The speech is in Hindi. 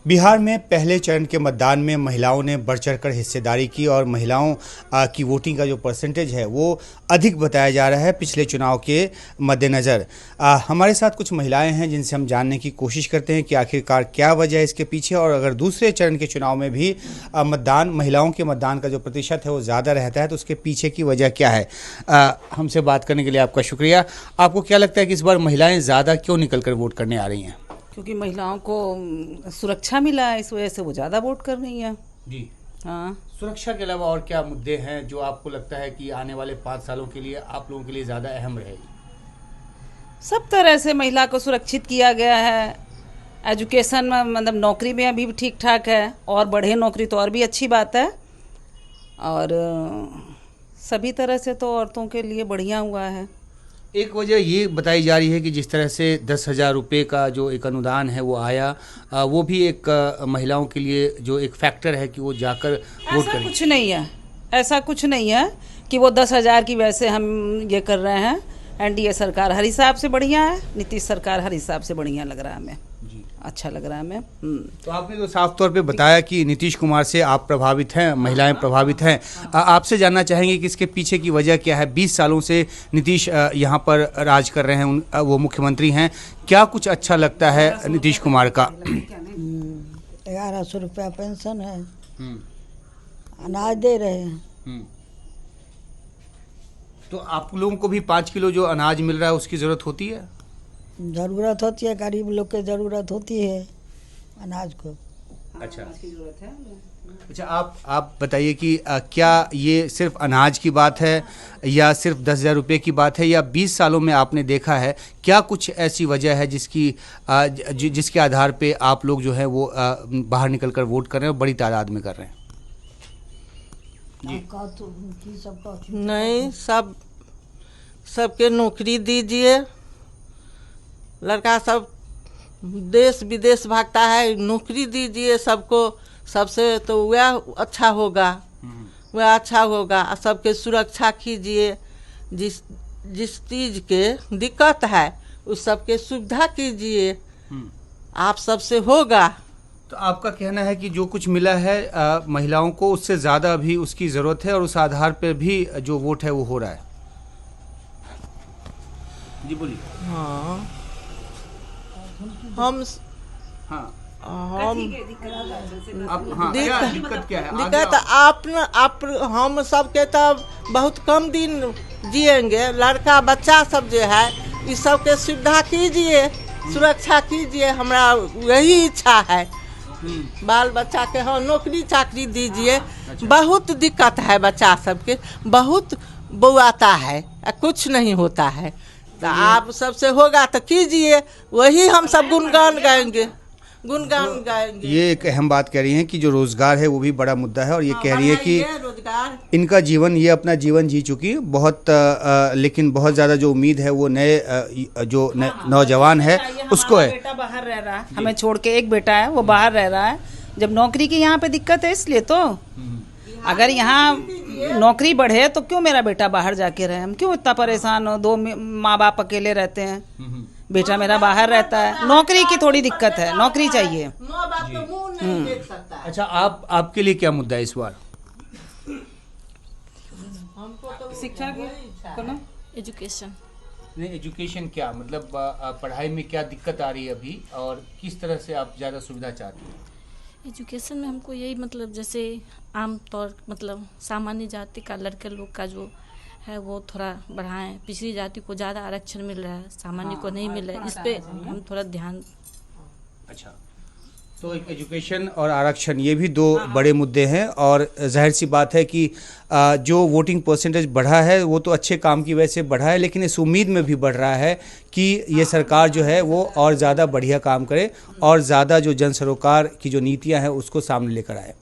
बिहार में पहले चरण के मतदान में महिलाओं ने बढ़ चढ़कर हिस्सेदारी की और महिलाओं की वोटिंग का जो परसेंटेज है वो अधिक बताया जा रहा है पिछले चुनाव के मद्देनज़र। हमारे साथ कुछ महिलाएं हैं जिनसे हम जानने की कोशिश करते हैं कि आखिरकार क्या वजह है इसके पीछे, और अगर दूसरे चरण के चुनाव में भी महिलाओं के मतदान का जो प्रतिशत है वो ज़्यादा रहता है तो उसके पीछे की वजह क्या है। हमसे बात करने के लिए आपका शुक्रिया। आपको क्या लगता है कि इस बार महिलाएँ ज़्यादा क्यों निकल कर वोट करने आ रही हैं? क्योंकि महिलाओं को सुरक्षा मिला है, इस वजह से वो ज़्यादा वोट कर रही हैं। जी हाँ, सुरक्षा के अलावा और क्या मुद्दे हैं जो आपको लगता है कि आने वाले 5 सालों के लिए आप लोगों के लिए ज़्यादा अहम रहेगी? सब तरह से महिला को सुरक्षित किया गया है। एजुकेशन में मतलब नौकरी में अभी भी ठीक ठाक है, और बढ़े नौकरी तो और भी अच्छी बात है। और सभी तरह से तो औरतों के लिए बढ़िया हुआ है। एक वजह ये बताई जा रही है कि जिस तरह से 10,000 रुपये का जो एक अनुदान है वो आया, वो भी एक महिलाओं के लिए जो एक फैक्टर है कि वो जाकर वोट करें। कुछ नहीं है, ऐसा कुछ नहीं है कि वो 10,000 की वजह से हम ये कर रहे हैं। एनडीए सरकार हर हिसाब से बढ़िया है, नीतीश सरकार हर हिसाब से बढ़िया लग रहा है हमें, अच्छा लग रहा है हमें। तो आपने तो साफ तौर पे बताया कि नीतीश कुमार से आप प्रभावित हैं, महिलाएं प्रभावित हैं। आपसे जानना चाहेंगे कि इसके पीछे की वजह क्या है। 20 सालों से नीतीश यहाँ पर राज कर रहे हैं, वो मुख्यमंत्री हैं। क्या कुछ अच्छा लगता है नीतीश कुमार का? 1100 रुपया पेंशन है, अनाज दे रहे हैं। तो आप लोगों को भी 5 किलो जो अनाज मिल रहा है उसकी ज़रूरत होती है? ज़रूरत होती है, गरीब लोग के ज़रूरत होती है अनाज को। अच्छा, आप बताइए कि क्या ये सिर्फ अनाज की बात है या सिर्फ 10,000 रुपये की बात है, या 20 सालों में आपने देखा है क्या कुछ ऐसी वजह है जिसके आधार पे आप लोग जो है वो बाहर निकलकर वोट कर रहे हैं और बड़ी तादाद में कर रहे हैं? नहीं, सबके नौकरी दीजिए। लड़का सब देश विदेश भागता है, नौकरी दीजिए सबको। सबसे तो वह अच्छा होगा, वह अच्छा होगा। सबके सुरक्षा कीजिए, जिस चीज़ के दिक्कत है उस सबके सुविधा कीजिए, आप सबसे होगा। तो आपका कहना है कि जो कुछ मिला है महिलाओं को उससे ज़्यादा भी उसकी ज़रूरत है और उस आधार पर भी जो वोट है वो हो रहा है? जी बोलिए। हाँ, दिक्कत क्या है? दिक्कत आप हम सबके तब बहुत कम दिन जिएंगे। लड़का बच्चा सब जो है इस सब के सुविधा कीजिए, सुरक्षा कीजिए, हमारा यही इच्छा है। बाल बच्चा के हाँ नौकरी चाकरी दीजिए। बहुत दिक्कत है बच्चा सबके, बहुत बौआता है, कुछ नहीं होता है। तो आप सबसे होगा तो कीजिए, वही हम सब गुणगान गाएंगे। ये एक अहम बात कह रही हैं कि जो रोजगार है वो भी बड़ा मुद्दा है, और ये कह रही है कि इनका जीवन, ये अपना जीवन जी चुकी बहुत, लेकिन बहुत ज़्यादा जो उम्मीद है वो नए नौजवान है उसको है। बेटा बाहर रह रहा है, हमें छोड़ के एक बेटा है वो बाहर रह रहा है। जब नौकरी की यहाँ पे दिक्कत है इसलिए तो, अगर यहाँ नौकरी बढ़े तो क्यों मेरा बेटा बाहर जाके रहे, हम क्यों इतना परेशान हो। 2 माँ बाप अकेले रहते हैं, बेटा मेरा बाहर रहता है, नौकरी की थोड़ी दिक्कत है, नौकरी चाहिए। अच्छा, आपके लिए क्या मुद्दा है इस बार? शिक्षा की एजुकेशन। नहीं, एजुकेशन क्या मतलब पढ़ाई में क्या दिक्कत आ रही है अभी, और किस तरह से आप ज़्यादा सुविधा चाहती हैं? एजुकेशन में हमको यही मतलब जैसे आमतौर मतलब सामान्य जाति का लड़के लोग का जो है वो थोड़ा बढ़ाएं। पिछड़ी जाति को ज़्यादा आरक्षण मिल रहा है, सामान्य को नहीं मिल रहा है, इस पे हम थोड़ा ध्यान। अच्छा, तो एजुकेशन और आरक्षण ये भी 2 बड़े मुद्दे हैं, और जाहिर सी बात है कि जो वोटिंग परसेंटेज बढ़ा है वो तो अच्छे काम की वजह से बढ़ा है, लेकिन इस उम्मीद में भी बढ़ रहा है कि ये सरकार जो है वो और ज़्यादा बढ़िया काम करे और ज़्यादा जो जन सरोकार की जो नीतियाँ हैं उसको सामने लेकर आए।